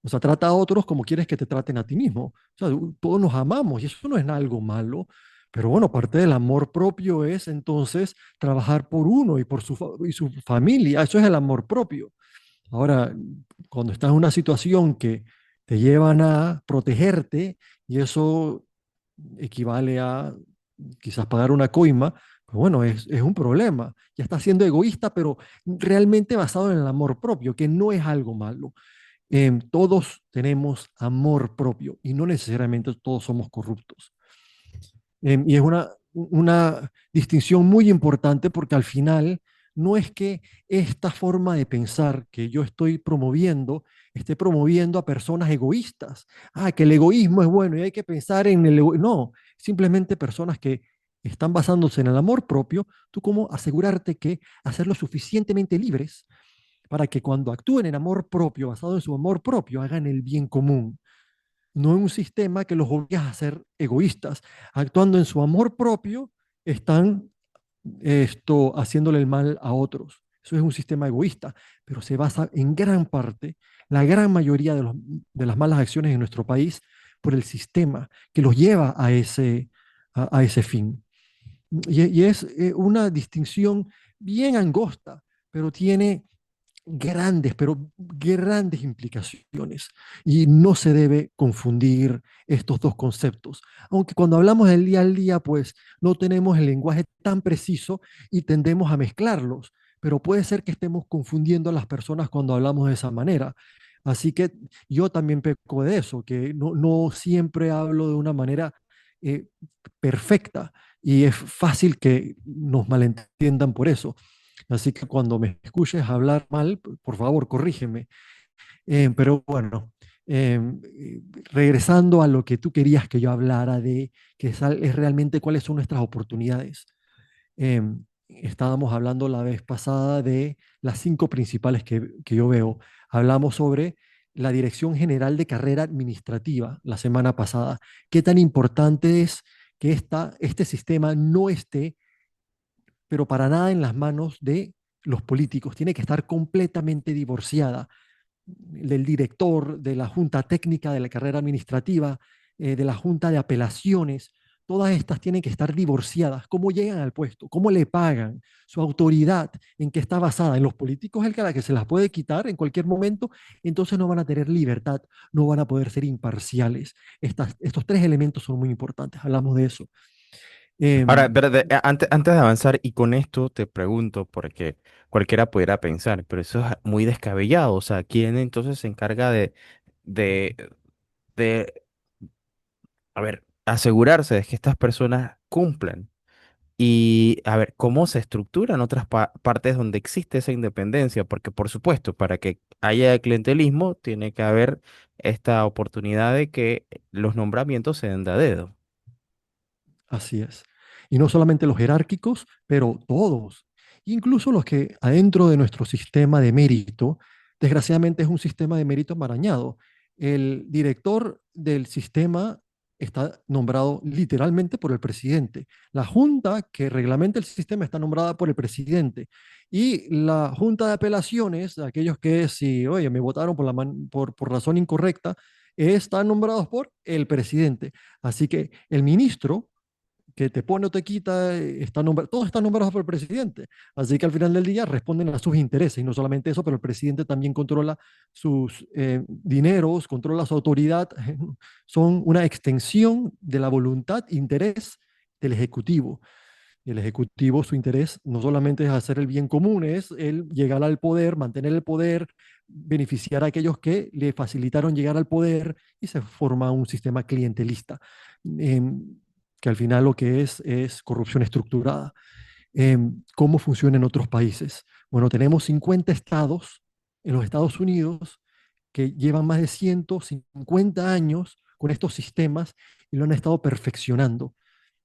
O sea, trata a otros como quieres que te traten a ti mismo. O sea, todos nos amamos y eso no es algo malo. Pero bueno, parte del amor propio es entonces trabajar por uno y por y su familia. Eso es el amor propio. Ahora, cuando estás en una situación que te llevan a protegerte y eso equivale a quizás pagar una coima, pues bueno, es un problema. Ya estás siendo egoísta, pero realmente basado en el amor propio, que no es algo malo. Todos tenemos amor propio y no necesariamente todos somos corruptos. Y es una distinción muy importante porque al final no es que esta forma de pensar que yo estoy promoviendo esté promoviendo a personas egoístas. Ah, que el egoísmo es bueno y hay que pensar en el egoísmo. No, simplemente personas que están basándose en el amor propio, tú como asegurarte que hacerlo suficientemente libres para que cuando actúen en amor propio, basado en su amor propio, hagan el bien común, no en un sistema que los obliga a ser egoístas. Actuando en su amor propio, están haciéndole el mal a otros. Eso es un sistema egoísta, pero se basa en gran parte, la gran mayoría de las malas acciones en nuestro país, por el sistema que los lleva a ese fin. Y es una distinción bien angosta, pero tiene grandes, pero grandes implicaciones. Y no se debe confundir estos dos conceptos. Aunque cuando hablamos del día al día, pues no tenemos el lenguaje tan preciso y tendemos a mezclarlos. Pero puede ser que estemos confundiendo a las personas cuando hablamos de esa manera. Así que yo también peco de eso, que no siempre hablo de una manera eh, perfecta y es fácil que nos malentiendan por eso. Así que cuando me escuches hablar mal, por favor, corrígeme. Pero bueno, regresando a lo que tú querías que yo hablara de que es realmente cuáles son nuestras oportunidades. Estábamos hablando la vez pasada de las cinco principales que yo veo. Hablamos sobre la Dirección General de Carrera Administrativa la semana pasada. ¿Qué tan importante es que este sistema no esté, pero para nada en las manos de los políticos? Tiene que estar completamente divorciada del director, de la junta técnica de la carrera administrativa, de la junta de apelaciones. Todas estas tienen que estar divorciadas. ¿Cómo llegan al puesto? ¿Cómo le pagan? Su autoridad, ¿en qué está basada? En los políticos, el que la que se las puede quitar en cualquier momento, entonces no van a tener libertad, no van a poder ser imparciales. Estos tres elementos son muy importantes. Hablamos de eso. Ahora, Eh, espérate, antes de avanzar, y con esto te pregunto, porque cualquiera pudiera pensar, pero eso es muy descabellado. O sea, ¿quién entonces se encarga de, de, a ver, asegurarse de que estas personas cumplan? Y a ver, ¿cómo se estructura en otras partes donde existe esa independencia? Porque, por supuesto, para que haya clientelismo, tiene que haber esta oportunidad de que los nombramientos se den de a dedo. Así es. Y no solamente los jerárquicos, pero todos, incluso los que adentro de nuestro sistema de mérito, desgraciadamente es un sistema de mérito enmarañado. El director del sistema está nombrado literalmente por el presidente. La junta que reglamenta el sistema está nombrada por el presidente. Y la junta de apelaciones, aquellos que si, oye, me votaron por razón incorrecta, están nombrados por el presidente. Así que el ministro que te pone o te quita, todos están nombrados por el presidente. Así que al final del día responden a sus intereses y no solamente eso, pero el presidente también controla sus dineros, controla su autoridad. Son una extensión de la voluntad, interés del Ejecutivo. Y el Ejecutivo, su interés no solamente es hacer el bien común, es el llegar al poder, mantener el poder, beneficiar a aquellos que le facilitaron llegar al poder y se forma un sistema clientelista, que al final lo que es corrupción estructurada. ¿Cómo funciona en otros países? Bueno, tenemos 50 estados en los Estados Unidos que llevan más de 150 años con estos sistemas y lo han estado perfeccionando.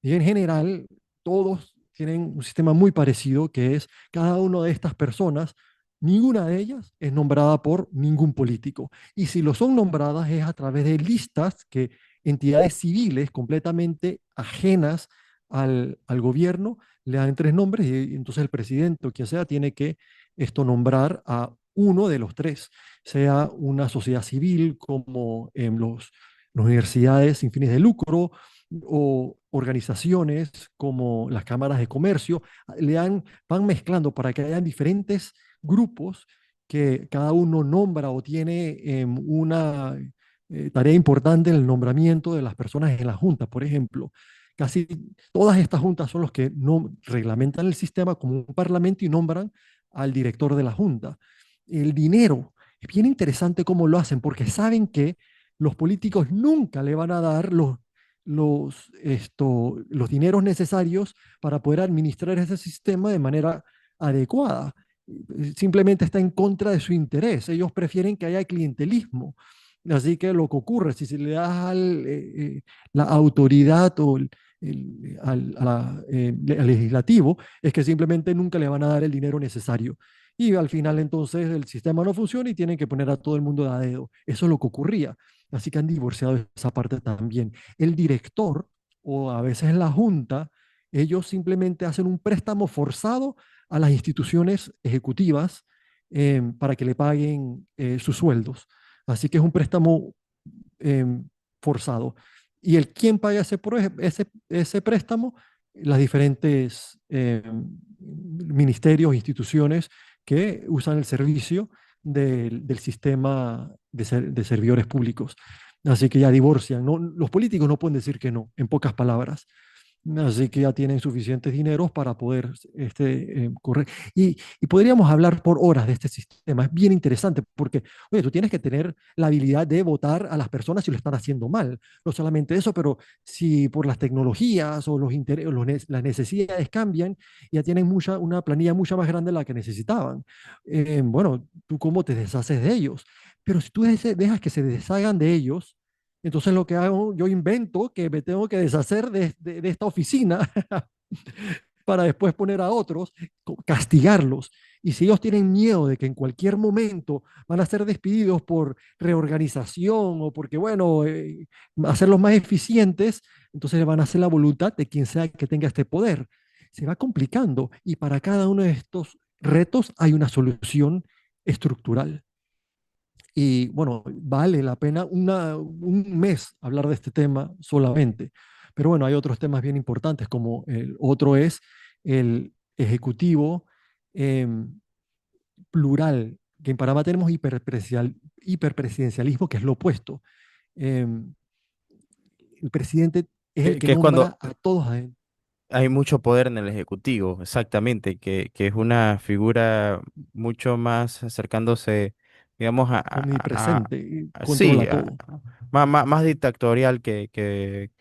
Y en general, todos tienen un sistema muy parecido, que es cada una de estas personas, ninguna de ellas es nombrada por ningún político. Y si lo son nombradas es a través de listas que entidades civiles completamente ajenas al gobierno le dan tres nombres y entonces el presidente o quien sea tiene que nombrar a uno de los tres, sea una sociedad civil como las universidades sin fines de lucro o organizaciones como las cámaras de comercio, van mezclando para que hayan diferentes grupos que cada uno nombra o tiene una tarea importante en el nombramiento de las personas en la junta. Por ejemplo, casi todas estas juntas son los que no reglamentan el sistema como un parlamento y nombran al director de la junta. El dinero, es bien interesante cómo lo hacen, porque saben que los políticos nunca le van a dar los dineros necesarios para poder administrar ese sistema de manera adecuada. Simplemente está en contra de su interés. Ellos prefieren que haya clientelismo. Así que lo que ocurre, si se le da la autoridad o al legislativo, es que simplemente nunca le van a dar el dinero necesario. Y al final entonces el sistema no funciona y tienen que poner a todo el mundo de a dedo. Eso es lo que ocurría. Así que han divorciado esa parte también. El director o a veces la junta, ellos simplemente hacen un préstamo forzado a las instituciones ejecutivas para que le paguen sus sueldos. Así que es un préstamo eh, forzado. ¿Y el quién paga ese préstamo? Las diferentes ministerios, instituciones que usan el servicio del sistema de servidores públicos. Así que ya divorcian. ¿No? Los políticos no pueden decir que no, en pocas palabras. Así que ya tienen suficientes dineros para poder correr. Y podríamos hablar por horas de este sistema. Es bien interesante porque, oye, tú tienes que tener la habilidad de votar a las personas si lo están haciendo mal. No solamente eso, pero si por las tecnologías o las necesidades cambian, ya tienen una planilla mucho más grande de la que necesitaban. Bueno, ¿tú cómo te deshaces de ellos? Pero si tú dejas que se deshagan de ellos, entonces lo que hago, yo invento que me tengo que deshacer de esta oficina para después poner a otros, castigarlos. Y si ellos tienen miedo de que en cualquier momento van a ser despedidos por reorganización o porque, bueno, hacerlos más eficientes, entonces le van a hacer la voluntad de quien sea que tenga este poder. Se va complicando y para cada uno de estos retos hay una solución estructural. Y bueno, vale la pena un mes hablar de este tema solamente. Pero bueno, hay otros temas bien importantes, como el otro es el ejecutivo em, plural, que en Panamá tenemos hiperpresidencialismo, que es lo opuesto. Em, el presidente es el que Que es cuando nombra a todos a él, hay mucho poder en el Ejecutivo, exactamente, que es una figura mucho más acercándose, digamos, omnipresente, y sí, controla todo. más dictatorial que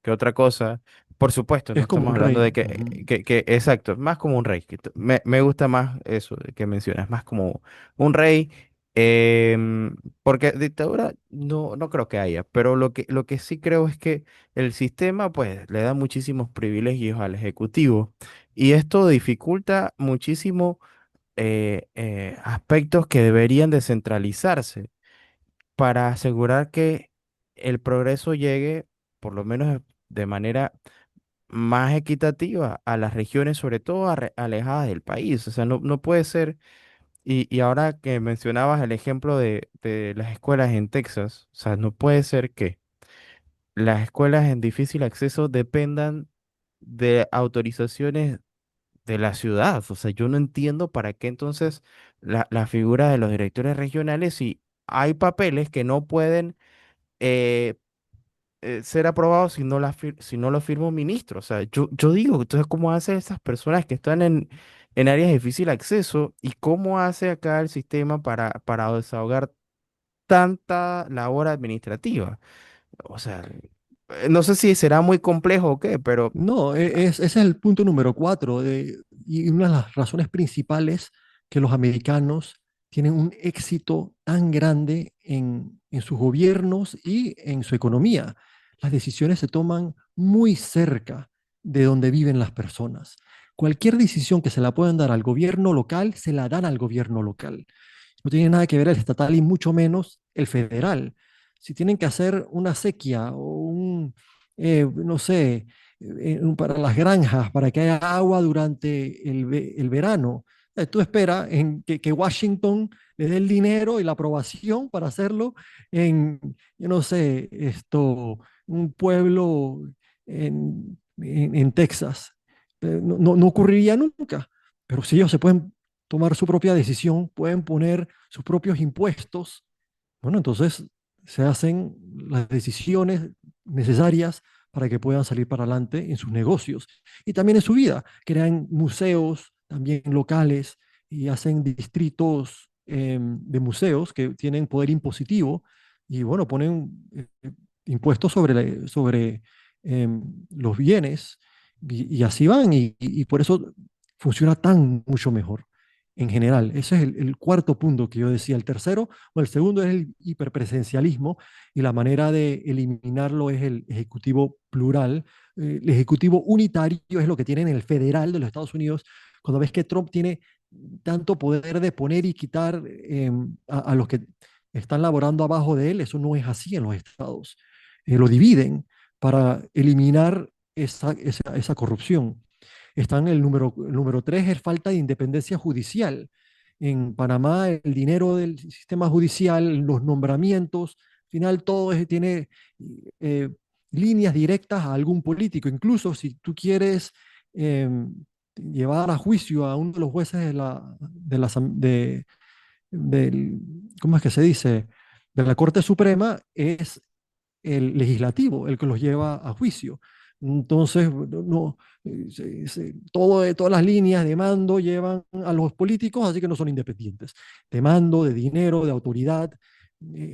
otra cosa. Por supuesto, no Es como estamos un hablando de rey. Ujú. exacto, más como un rey. Me gusta más eso que mencionas, más como un rey, porque dictadura no creo que haya, pero lo que sí creo es que el sistema pues le da muchísimos privilegios al ejecutivo y esto dificulta muchísimo aspectos que deberían descentralizarse para asegurar que el progreso llegue, por lo menos de manera más equitativa, a las regiones, sobre todo alejadas del país. O sea, no puede ser, y ahora que mencionabas el ejemplo de las escuelas en Texas, o sea, no puede ser que las escuelas en difícil acceso dependan de autorizaciones de la ciudad. O sea, yo no entiendo para qué entonces la figura de los directores regionales si hay papeles que no pueden eh, ser aprobados si no, si no lo firma un ministro. O sea, yo digo, entonces, ¿cómo hacen esas personas que están en áreas de difícil acceso y cómo hace acá el sistema para desahogar tanta labor administrativa? O sea, no sé si será muy complejo o qué, pero No, ese es el punto número cuatro. Y una de las razones principales que los americanos tienen un éxito tan grande en sus gobiernos y en su economía. Las decisiones se toman muy cerca de donde viven las personas. Cualquier decisión que se la puedan dar al gobierno local, se la dan al gobierno local. No tiene nada que ver el estatal y mucho menos el federal. Si tienen que hacer una sequía o no sé, para las granjas, para que haya agua durante el verano, Tú esperas en que Washington le dé el dinero y la aprobación para hacerlo en, yo no sé, un pueblo en Texas. No ocurriría nunca. Pero si ellos se pueden tomar su propia decisión, pueden poner sus propios impuestos, bueno, entonces se hacen las decisiones necesarias para que puedan salir para adelante en sus negocios y también en su vida. Crean museos también locales y hacen distritos de museos que tienen poder impositivo y bueno, ponen impuestos sobre los bienes y así van y por eso funciona tan mucho mejor en general. Ese es el cuarto punto que yo decía. El tercero, o el segundo es el hiperpresencialismo y la manera de eliminarlo es el ejecutivo plural. El ejecutivo unitario es lo que tiene en el federal de los Estados Unidos. Cuando ves que Trump tiene tanto poder de poner y quitar a los que están laborando abajo de él, eso no es así en los estados. Lo dividen para eliminar esa corrupción. Están el número tres es falta de independencia judicial. En Panamá, el dinero del sistema judicial, los nombramientos, al final todo tiene eh, líneas directas a algún político. Incluso si tú quieres eh, llevar a juicio a uno de los jueces del, ¿cómo es que se dice? De la Corte Suprema, es el legislativo el que los lleva a juicio. Entonces, no, todas las líneas de mando llevan a los políticos, así que no son independientes. De mando, de dinero, de autoridad,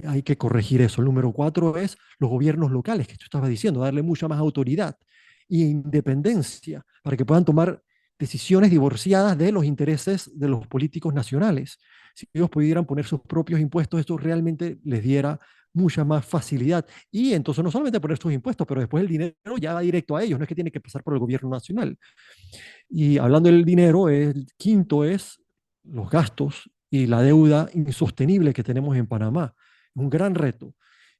hay que corregir eso. El número cuatro es los gobiernos locales, que tú estabas diciendo, darle mucha más autoridad y independencia para que puedan tomar decisiones divorciadas de los intereses de los políticos nacionales. Si ellos pudieran poner sus propios impuestos, esto realmente les diera mucha más facilidad. Y entonces no solamente poner sus impuestos, pero después el dinero ya va directo a ellos, no es que tiene que pasar por el gobierno nacional. Y hablando del dinero, el quinto es los gastos y la deuda insostenible que tenemos en Panamá. Un gran reto.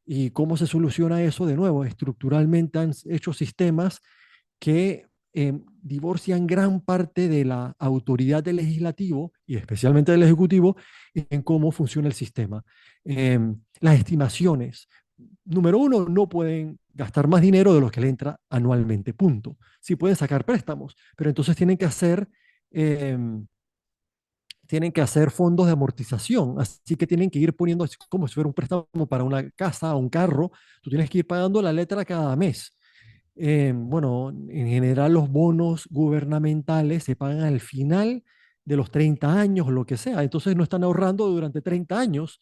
¿Y cómo se soluciona eso? De nuevo, estructuralmente han hecho sistemas que divorcian gran parte de la autoridad del legislativo y especialmente del ejecutivo en cómo funciona el sistema. Las estimaciones. Número uno, no pueden gastar más dinero de lo que le entra anualmente, punto. Sí pueden sacar préstamos, pero entonces eh, tienen que hacer fondos de amortización, así que tienen que ir poniendo, así como si fuera un préstamo para una casa o un carro, tú tienes que ir pagando la letra cada mes. Bueno, en general los bonos gubernamentales se pagan al final de los 30 años o lo que sea. Entonces no están ahorrando durante 30 años,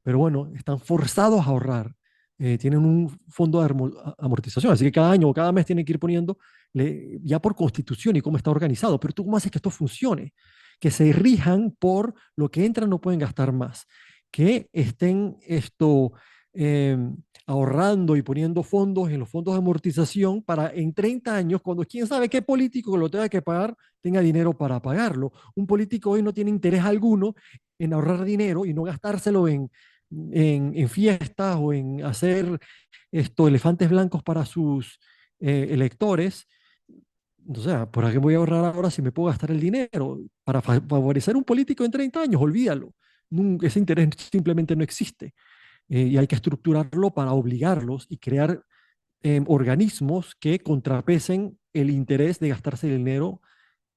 pero bueno, están forzados a ahorrar. Tienen un fondo de amortización, así que cada año o cada mes tienen que ir poniendo ya por constitución y cómo está organizado. Pero tú cómo haces que esto funcione, que se rijan por lo que entran, no pueden gastar más, que estén eh, ahorrando y poniendo fondos en los fondos de amortización para en 30 años, cuando quién sabe qué político que lo tenga que pagar, tenga dinero para pagarlo. Un político hoy no tiene interés alguno en ahorrar dinero y no gastárselo en fiestas o en hacer elefantes blancos para sus electores. O sea, ¿por qué voy a ahorrar ahora si me puedo gastar el dinero? Para favorecer un político en 30 años, olvídalo. Ese interés simplemente no existe y hay que estructurarlo para obligarlos y crear organismos que contrapesen el interés de gastarse el dinero,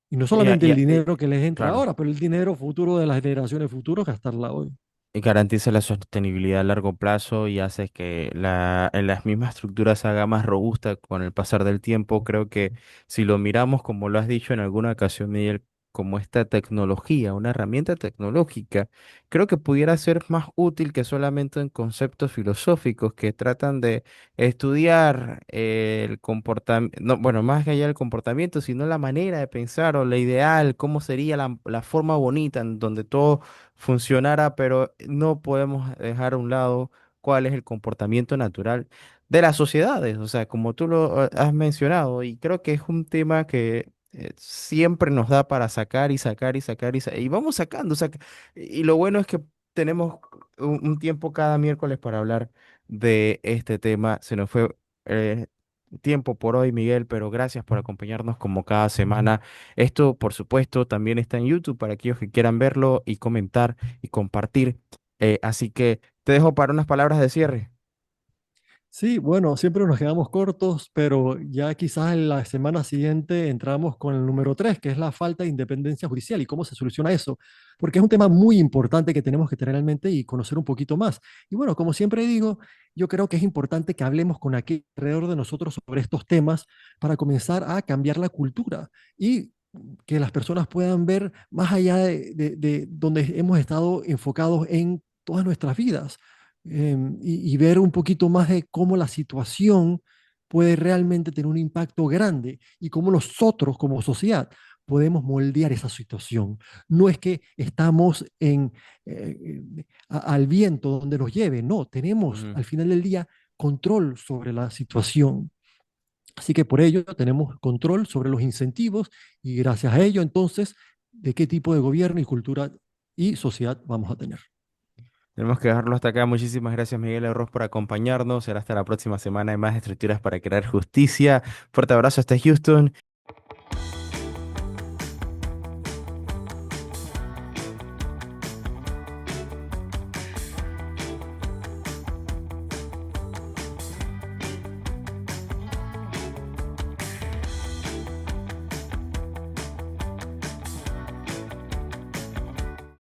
y no Y, solamente el dinero que les entra claro. ahora, pero el dinero futuro de las generaciones futuras, gastarla hoy. Y garantiza la sostenibilidad a largo plazo y hace que las mismas estructuras se haga más robusta con el pasar del tiempo. Creo que si lo miramos, como lo has dicho en alguna ocasión, Miguel, como esta tecnología, una herramienta tecnológica, creo que pudiera ser más útil que solamente en conceptos filosóficos que tratan de estudiar el comportamiento, no, bueno, más allá del comportamiento, sino la manera de pensar o la ideal, cómo sería la forma bonita en donde todo funcionara, pero no podemos dejar a un lado cuál es el comportamiento natural de las sociedades, o sea, como tú lo has mencionado, y creo que es un tema que siempre nos da para sacar y sacar y sacar y vamos sacando, y lo bueno es que tenemos un tiempo cada miércoles para hablar de este tema, se nos fue. tiempo por hoy, Miguel, pero gracias por acompañarnos como cada semana. Esto, por supuesto, también está en YouTube para aquellos que quieran verlo y comentar y compartir. Así que te dejo para unas palabras de cierre. Sí, bueno, siempre nos quedamos cortos, pero ya quizás en la semana siguiente entramos con el número 3, que es la falta de independencia judicial y cómo se soluciona eso, porque es un tema muy importante que tenemos que tener en mente y conocer un poquito más. Y bueno, como siempre digo, yo creo que es importante que hablemos con aquel alrededor de nosotros sobre estos temas para comenzar a cambiar la cultura y que las personas puedan ver más allá de donde hemos estado enfocados en todas nuestras vidas y ver un poquito más de cómo la situación puede realmente tener un impacto grande y cómo nosotros como sociedad podemos moldear esa situación. No es que estamos al viento donde nos lleve, no, tenemos Ujú. al final del día control sobre la situación. Así que por ello tenemos control sobre los incentivos y gracias a ello entonces, de qué tipo de gobierno y cultura y sociedad vamos a tener. Tenemos que dejarlo hasta acá. Muchísimas gracias, Miguel Arroz, por acompañarnos. Será hasta la próxima semana. Hay más estructuras para crear justicia. Fuerte abrazo hasta Houston.